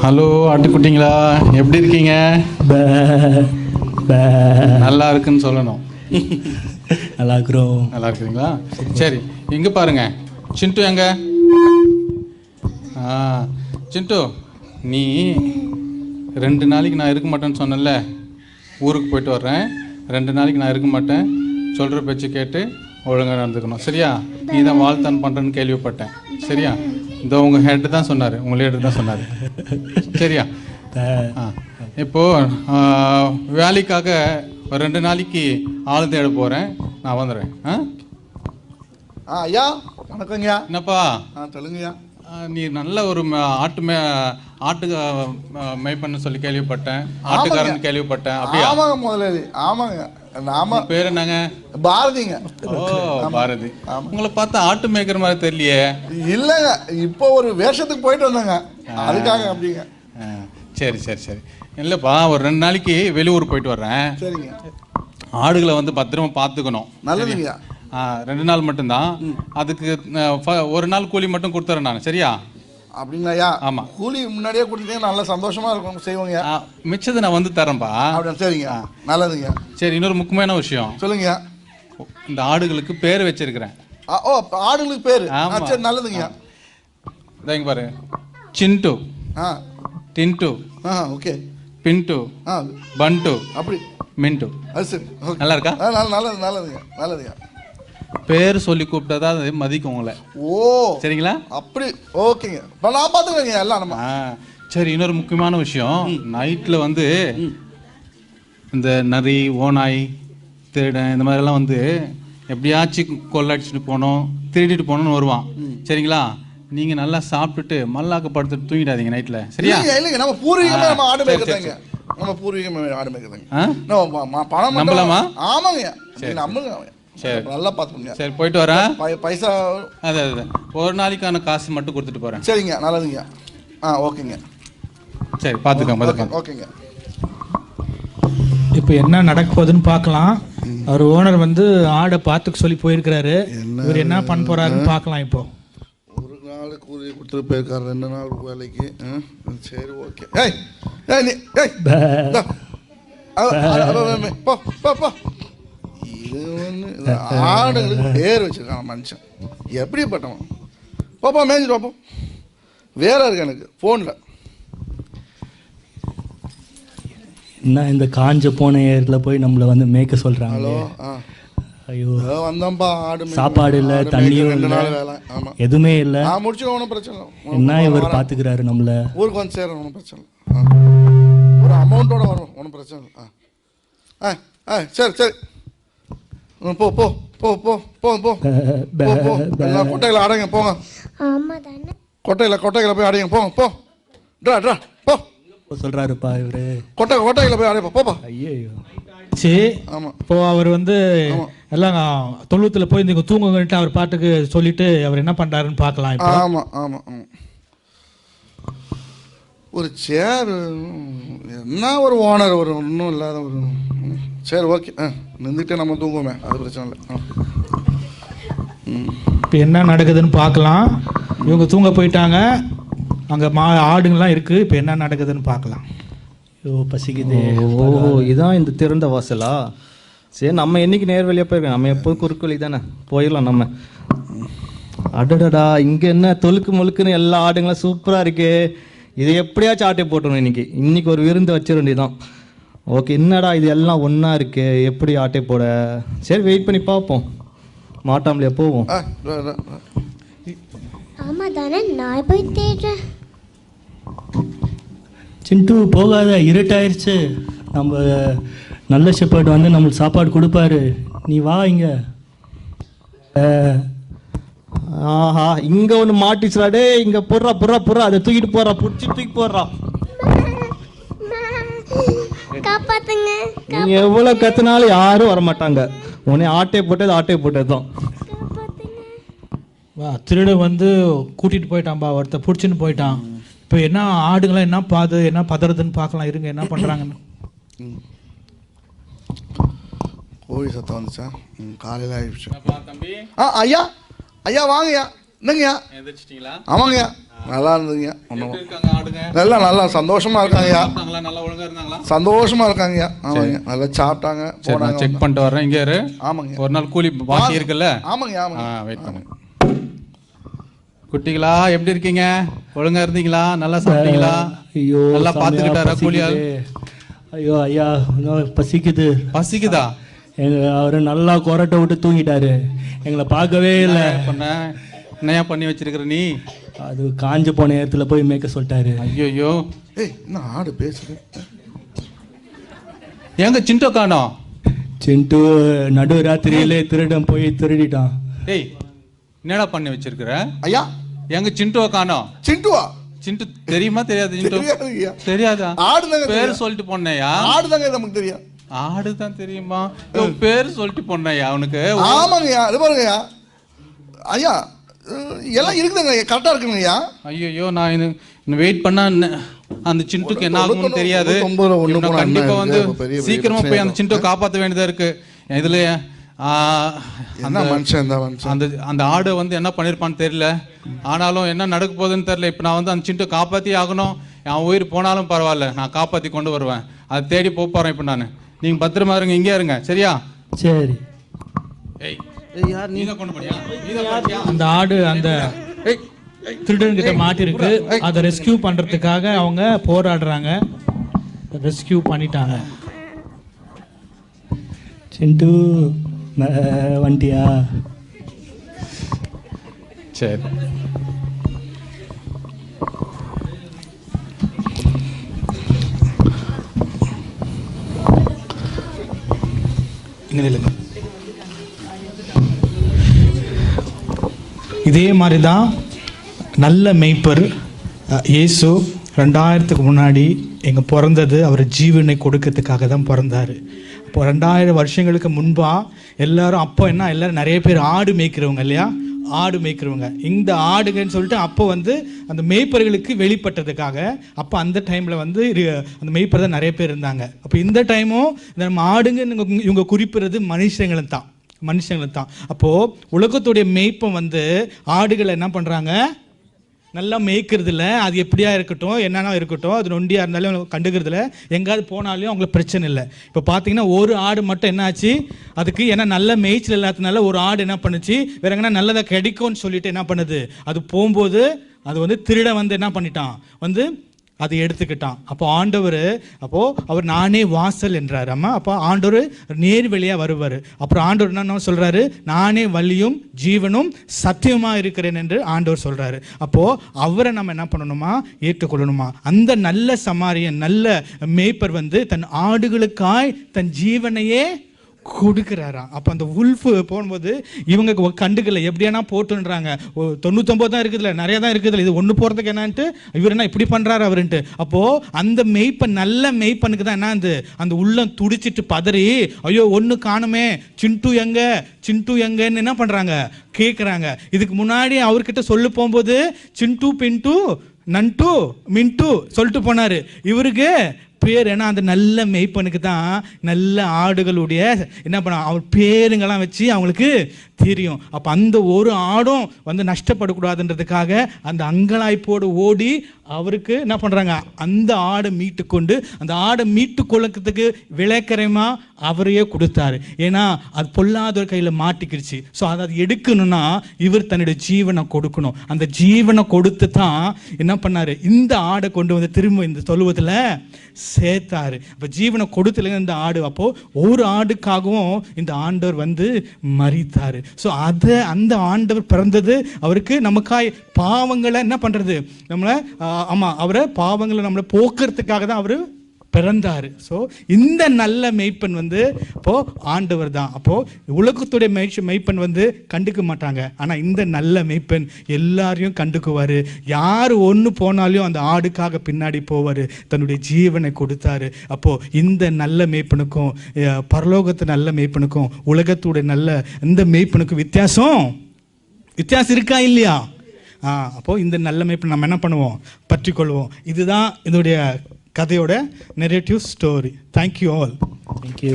Hello ஆட்டுக்குட்டிங்களா, எப்படி இருக்கீங்க? நல்லா இருக்குன்னு சொல்லணும். நல்லா இருக்கிறோம். நல்லா இருக்கிறீங்களா? சரி, இங்கே பாருங்க. சிண்டு எங்க? சிண்டு, நீ 2 நாளைக்கு நான் இருக்க மாட்டேன்னு சொன்னேன்ல, ஊருக்கு போயிட்டு வர்றேன். 2 நாளைக்கு நான் இருக்க மாட்டேன். சொல்கிற பேச்சு கேட்டு ஒழுங்காக நடந்துக்கணும், சரியா? நீ தான் வாழ்த்தான் பண்ணுறேன்னு கேள்விப்பட்டேன், சரியா? இந்த உங்கள் ஹெட்டு தான் சொன்னார், உங்கள் லீடர் தான் சொன்னார், சரியா? இப்போது வேலைக்காக ஒரு 2 நாளைக்கு ஆள் தேட போகிறேன், நான் வந்துடுறேன். ஐயா வணக்கங்கய்யா. என்னப்பா? சொல்லுங்கய்யா. நீ நல்ல ஒரு ஆட்டு மேய்ப்பன்னு சொல்லி கேள்விப்பட்டேன், ஆட்டுக்காரன் கேள்விப்பட்டேன். அப்படியா? ஆமாங்க முதலாளி, ஆமாங்க. நாம பேர் என்னங்க? பாரதிங்க. ஓ, பாரதி. உங்களை பார்த்தா ஆட்டு மேய்க்கிற மாதிரி தெரியலையே. இல்லைங்க, இப்போ ஒரு வேஷத்துக்கு போயிட்டு வந்தேங்க, அதுக்காக. அப்படிங்க. சரி சரி சரி. இல்லைப்பா, ஒரு 2 நாளைக்கு வெளியூர் போயிட்டு வர்றேன். சரிங்க. ஆடுகளை வந்து பத்திரமா பார்த்துக்கணும். நல்லதுங்கய்யா. 2 நாள் மட்டும்தான். அதுக்கு 1 நாள் கூலி மட்டும் கொடுத்துறேன் நான், சரியா? அப்படிங்கய்யா. ஆமாம், கூலி முன்னாடியே கொடுத்தீங்கன்னா நல்லா சந்தோஷமா இருக்கும், செய்வோங்க. மிச்சத்தை நான் வந்து தரேன்ப்பா. அப்படியா? சரிங்க, நல்லதுங்க. சரி, இன்னொரு முக்கியமான விஷயம் சொல்லுங்க. இந்த ஆடுகளுக்கு பேர் வச்சிருக்கிறேன். ஓ, ஆடுகளுக்கு பேர்? சரி, நல்லதுங்க. இங்க பாரு, சிண்டு, டின்டு, ஓகே, பின்டு, பண்டு, அப்படி மின்டு. அது சரி. நல்லா இருக்கா? நல்லது நல்லதுங்க, நல்லதுங்க. பேர் சொல்லி கூப்பிட்டா அது மதிக்கும் உங்களை. ஓ, சரிங்களா? அப்படி ஓகேங்க, நான் பார்த்துக்கங்க எல்லாம் நம்ம. சரி, இன்னொரு முக்கியமான விஷயம், நைட்டில் வந்து இந்த நரி, ஓநாய், திருடன் இந்த மாதிரிலாம் வந்து எப்படியாச்சும் கொள்ளடிச்சிட்டு போனோம், திருடிட்டு போனோன்னு வருவான், சரிங்களா? நீங்கள் நல்லா சாப்பிட்டுட்டு மல்லாக்க படுத்துட்டு தூங்கிடாதீங்க நைட்டில், சரியா? இல்லைங்க, நம்ம பூர்வீகமாக நம்ம ஆடு மேய்க்கிறதாங்க, நம்ம பூர்வீகமாக ஆடு மேய்க்கிறதாங்க. பணம் நம்பலாமா? ஆமாங்க, சரி நம்புங்க. சரி, நல்லா பார்த்துக்கோங்க. சரி, போயிட்டு வரேன். பைசா அது ஒரு நாளைக்கான காசு மட்டும் கொடுத்துட்டு போகிறேன். சரிங்க, நல்லதுங்க. ஓகேங்க. சரி, பார்த்துக்கோங்க. ஓகேங்க. இப்போ என்ன நடக்க போகுதுன்னு பார்க்கலாம். அவர் ஓனர் வந்து ஆடை பார்த்துக்க சொல்லி போயிருக்கிறாரு. இவர் என்ன பண்ண போறாருன்னு பார்க்கலாம். இப்போ ஒரு நாள் கூலி கொடுத்துட்டு போயிருக்காரு, 2 நாள் வேலைக்கு. சரி, ஓகே. இது ஒன்று ஆடுகளுக்கு பேர் வச்சிருக்கான் மனுஷன், எப்படிப்பட்டவன். பாப்பா மேய்ஞ்சிட்டு பார்ப்போம். வேற இருக்கு எனக்கு ஃபோனில். என்ன இந்த காஞ்ச போன ஏரில் போய் நம்மளை வந்து மேய்க்க சொல்கிறாங்க. ஹலோ, ஐயோ வந்தோம்ப்பா. ஆடு சாப்பாடு இல்லை, தண்ணியும் இல்லை, எதுவுமே இல்லை. முடிச்சுக்க, ஒன்றும் பிரச்சனை இல்லை. என்ன இவர் பார்த்துக்கிறாரு நம்மளை. ஊருக்கு வந்து சேர ஒன்றும் பிரச்சனை இல்லை. ஒரு அமௌண்ட்டோட வரும், ஒன்றும் பிரச்சனை இல்லை. சரி சரி, போ போ போ போ போ போ போ. எல்லாம் கொட்டையில் அடைங்க, போங்க. கொட்டையில் போய் அடைங்க, போங்க. போ, ட்ரா ட்ரா, போ சொல்கிறாருப்பா இவர். கொட்டையில் போய் அடைப்பா, போப்பா. ஐயோ சரி. ஆமாம், இப்போ அவர் வந்து எல்லாம் தொழுவத்தில் போய் நீங்கள் தூங்குங்கன்ட்டு அவர் பாட்டுக்கு சொல்லிட்டு அவர் என்ன பண்ணுறாருன்னு பார்க்கலாம். ஆமாம் ஆமாம் ஆமாம். ஒரு சேர் என்ன, ஒரு ஓனர், ஒரு ஒன்றும் இல்லாத ஒரு. சரி, ஓகே. நின்றுக்கிட்டே நம்ம தூங்குவோமே, அது பிரச்சனை இல்லை. இப்போ என்ன நடக்குதுன்னு பார்க்கலாம். இவங்க தூங்க போயிட்டாங்க, அங்கே ஆடுங்கள்லாம் இருக்குது. இப்போ என்ன நடக்குதுன்னு பார்க்கலாம். ஐயோ பசிக்குது. ஓ, இதான் இந்த திறந்த வாசலா? சரி, நம்ம என்னைக்கு நேர் வழியாக போயிருக்கோம், நம்ம எப்போதும் குறுக்கு வழி தானே, போயிடலாம் நம்ம. அடடடா, இங்கே என்ன தொழுக்கு முழுக்குன்னு எல்லா ஆடுங்களும் சூப்பராக இருக்கு. இது எப்படியாச்சும் ஆட்டை போட்டணும் இன்னைக்கு ஒரு விருந்து வச்சிட வேண்டியதான். ஓகே, என்னடா இது எல்லாம் ஒன்றா இருக்கு, எப்படி ஆட்டை போட? சரி, வெயிட் பண்ணி பார்ப்போம், மாட்டாமலையா போவோம். ஆமாம் தானே, நான் போய் தேடுறேன். சிண்டு போகாத, இருட்டாயிருச்சு. நம்ம நல்ல ஷெப்பர்ட் வந்து நம்மளுக்கு சாப்பாடு கொடுப்பாரு, நீ வா இங்க. ஆஹா, இங்கே ஒன்று மாட்டிச்சுடா. இங்கே போடுறா புறா புறா, அதை தூக்கிட்டு போடுறா, பிடிச்சி தூக்கி போடுறா. காப்பாத்துங்க. நீ எவ்வளோ கத்துனாலும் யாரும் வரமாட்டாங்க. உன்னை ஆட்டை போட்டது தான். வா, திருடன் வந்து கூட்டிகிட்டு போயிட்டான்பா, ஒருத்தர் பிடிச்சின்னு போயிட்டான். இப்போ என்ன ஆடுங்களாம் என்ன பதறதுன்னு பார்க்கலாம். இருங்க என்ன பண்ணுறாங்கன்னு. கோழி சத்தம் வந்துச்சா? காலையில் ஆயிடுச்சு. ஐயா ஐயா வாங்கய்யா, என்னங்கய்யா? எந்திரிச்சிட்டிங்களா? ஆமாங்கய்யா, நல்லா இருந்ததுங்கய்யா. ஒன்றும் எப்படி இருக்காங்க ஆடுங்க? நல்லா சந்தோஷமா இருக்காங்கய்யா. சாப்பிட்டாங்களா? நல்லா ஒழுங்கா இருந்தாங்களா? சந்தோஷமா இருக்காங்கய்யா. ஆமாங்க, நல்லா சாப்பிட்டாங்க சரி, நான் செக் போனாங்க. பண்ணிட்டு வரேன். இங்கே இரு. ஆமாங்க. ஒரு நாள் கூலி பாக்கி இருக்குல்ல? ஆமாங்க ஆமாங்க. வெயிட் பண்ணுங்க. குட்டிகளா எப்படி இருக்கீங்க? ஒழுங்கா இருந்தீங்களா? நல்லா சாப்பிட்டீங்களா? ஐயோ நல்லா பார்த்துக்கிட்டாரா கூலியால்? ஐயோ ஐயா, இன்னும் பசிக்குது. பசிக்குதா? அவர் நல்லா கொரட்டை விட்டு தூங்கிட்டாரு, எங்களை பார்க்கவே இல்லை. பண்ண என்னையா பண்ணி வச்சிருக்கிற நீ? அது காஞ்சு போன இடத்துல போய் மேய்க்க சொல்லிட்டாரு. ஐயோ, ஏய், என்ன ஆடு பேசுது? எங்க சிண்டோ காணோம்? சிண்டு நடு ராத்திரியிலே திருடன் போய் திருடிட்டான். ஏய், என்னடா பண்ணி வச்சிருக்கிற? ஐயா, எங்க சிண்டுவை காணோம்? சிண்டுவா? சிண்டு தெரியுமா தெரியாது? சிண்டு தெரியாதுங்கய்யா. தெரியாதா? ஆடுதாங்க பேர் தெரியும். சொல்லிட்டு போனேயா? ஆடுதாங்க நமக்கு தெரியும். ஆடுதான் தெரியுமா? பேர் சொல்லிட்டு போனேயா அவனுக்கு? ஆமாங்கய்யா, இது பாருங்கய்யா. ஐயா, எல்லாம் இருக்குதுங்க, கரெக்டாக இருக்குங்கய்யா. ஐயோ, நான் இன்னும் வெயிட் பண்ணா அந்த சிண்டுக்கு என்ன ஆகும்னு தெரியாது. 99 ஒண்ணு இவனை போனா கண்டிப்பா என்ன வந்து இருக்கு? பெரிய சீக்கிரமா பிரச்சனை போய் அந்த சிண்டை காப்பாற்ற வேண்டியதா இருக்கு. இதுல என்ன மனுஷன் இந்த மனுஷன்? அந்த ஆடு வந்து என்ன பண்ணிருப்பான்னு தெரியல. ஆனாலும் என்ன நடக்க போகுதுன்னு தெரியல. இப்போ நான் வந்து அந்த சிண்டை காப்பாற்றி ஆகணும். என் உயிர் போனாலும் பரவாயில்ல, நான் காப்பாற்றி கொண்டு வருவேன். அதை தேடி போறேன் இப்போ நான். நீங்க பத்திரமா இருங்க, இங்கே இருங்க, சரியா? சரி. ஏய், நீ தான் கொண்டு போனியா? அந்த ஆடு அந்த திருடன்கிட்ட மாட்டிருக்கு. அதை ரெஸ்கியூ பண்ணுறதுக்காக அவங்க போராடுறாங்க. ரெஸ்கியூ பண்ணிட்டாங்க. சிண்டு வண்டியா? சரி. இதே மாதிரி தான் நல்ல மெய்ப்பர் இயேசு 2000க்கு முன்னாடி எங்கள் பிறந்தது அவர் ஜீவனை கொடுக்கறதுக்காக தான் பிறந்தார். இப்போ 2000 வருஷங்களுக்கு முன்பாக எல்லாரும் அப்போ என்ன எல்லாரும் நிறைய பேர் ஆடு மேய்க்கிறவங்க இல்லையா? ஆடு மேய்க்கிறவங்க இந்த ஆடுகன்னு சொல்லிட்டு அப்போ வந்து அந்த மேய்ப்பர்களுக்கு வெளிப்பட்டதுக்காக அப்போ அந்த டைமில் வந்து அந்த மேய்ப்பர் தான் நிறைய பேர் இருந்தாங்க. அப்போ இந்த டைமும் நம்ம ஆடுங்க இவங்க குறிப்பிடுறது மனுஷங்களை தான். அப்போது உலகத்துடைய மேய்ப்பம் வந்து ஆடுகளை என்ன பண்ணுறாங்க? நல்லா மேய்க்கிறதுல அது எப்படியா இருக்கட்டும், என்னன்னா இருக்கட்டும், அது நொண்டியாக இருந்தாலும் கண்டுக்கிறதுல எங்கேயாவது போனாலும் அவங்களுக்கு பிரச்சனை இல்லை. இப்போ பார்த்தீங்கன்னா ஒரு ஆடு மட்டும் என்ன ஆச்சு, அதுக்கு ஏன்னா நல்ல மேய்ச்சல் இல்லாததுனால ஒரு ஆடு என்ன பண்ணுச்சு, வேற எங்கன்னா நல்லதாக கிடைக்கும்னு சொல்லிட்டு என்ன பண்ணுது, அது போகும்போது அது வந்து திருட வந்து என்ன பண்ணிட்டான், வந்து அதை எடுத்துக்கிட்டான். அப்போ ஆண்டவர் அவர் நானே வாசல் என்றார். அம்மா அப்போ ஆண்டவர் நேர் வழியாக வருவார். அப்புறம் ஆண்டவர் என்ன சொல்கிறாரு, நானே வழியும் ஜீவனும் சத்தியமாக இருக்கிறேன் என்று ஆண்டவர் சொல்கிறாரு. அப்போது அவரை நம்ம என்ன பண்ணணுமா, ஏற்றுக்கொள்ளணுமா. அந்த நல்ல சமாரியன் நல்ல மேய்ப்பர் வந்து தன் ஆடுகளுக்காய் தன் ஜீவனையே கொடுக்குறாராம். அப்போ அந்த உல்ஃபு போகும்போது இவங்க கண்டுக்கல, எப்படியானா போட்டுன்றாங்க. 99 தான் இருக்குதுல்ல, நிறையா தான் இருக்குதுல்ல, இது ஒன்று போகிறதுக்கு என்னான்ட்டு இவர் என்ன இப்படி பண்ணுறாரு அவருன்ட்டு. அப்போது அந்த மெய்ப்பன் நல்ல மெய்ப்பனுக்கு தான் என்ன அந்த உள்ளம் துடிச்சிட்டு பதறி, ஐயோ ஒன்று காணுமே, சிண்டு எங்கன்னு என்ன பண்ணுறாங்க, கேட்குறாங்க. இதுக்கு முன்னாடி அவர்கிட்ட சொல்லு போகும்போது சிண்டு பின்ட்டு நன்ட்டு மின்ட்டு சொல்லிட்டு போனார். இவருக்கு பேர் ஏன்னா அந்த நல்ல மெய்ப்பனுக்கு தான் நல்ல ஆடுகளுடைய என்ன பண்ண அவர் பேருங்கெல்லாம் வச்சு அவங்களுக்கு தெரியும். அப்போ அந்த ஒரு ஆடும் வந்து நஷ்டப்படக்கூடாதுன்றதுக்காக அந்த அங்கலாய்ப்போடு ஓடி அவருக்கு என்ன பண்ணுறாங்க, அந்த ஆடை மீட்டு கொண்டு அந்த ஆடை மீட்டு கொள்ளறதுக்கு விளைக்கரைமா அவரையே கொடுத்தாரு. ஏன்னா அது பொல்லாத கையில் மாட்டிக்கிடுச்சு. ஸோ அதை எடுக்கணும்னா இவர் தன்னுடைய ஜீவனை கொடுக்கணும். அந்த ஜீவனை கொடுத்து தான் என்ன பண்ணார், இந்த ஆடை கொண்டு வந்து திரும்ப இந்த தொழுவத்தில் சேர்த்தாரு. அப்போ ஜீவனை கொடுத்துல இந்த ஆடு, அப்போது ஒரு ஆடுக்காகவும் இந்த ஆண்டவர் வந்து மரித்தார். ஸோ அந்த ஆண்டவர் பிறந்தது அவருக்கு நமக்காய் பாவங்களை என்ன பண்ணுறது, நம்மளை ஆமாம் அவரை பாவங்களை நம்மளை போக்குறதுக்காக தான் அவர் பிறந்தார். ஸோ இந்த நல்ல மெய்ப்பன் வந்து அப்போது ஆண்டவர் தான். அப்போது உலகத்துடைய மெய்ப்பன் வந்து கண்டுக்க மாட்டாங்க, ஆனால் இந்த நல்ல மெய்ப்பன் எல்லாரையும் கண்டுக்குவார். யார் ஒன்று போனாலும் அந்த ஆடுக்காக பின்னாடி போவார், தன்னுடைய ஜீவனை கொடுத்தாரு. அப்போது இந்த நல்ல மெய்ப்பனுக்கும் பரலோகத்து நல்ல மெய்ப்பனுக்கும் உலகத்துடைய நல்ல இந்த மெய்ப்பனுக்கும் வித்தியாசம் இருக்கா இல்லையா? அப்போது இந்த நல்ல மெய்ப்பன் நம்ம என்ன பண்ணுவோம், பற்றிக்கொள்வோம். இதுதான் இதோடைய கதையோட narrative story. Thank you all. Thank you.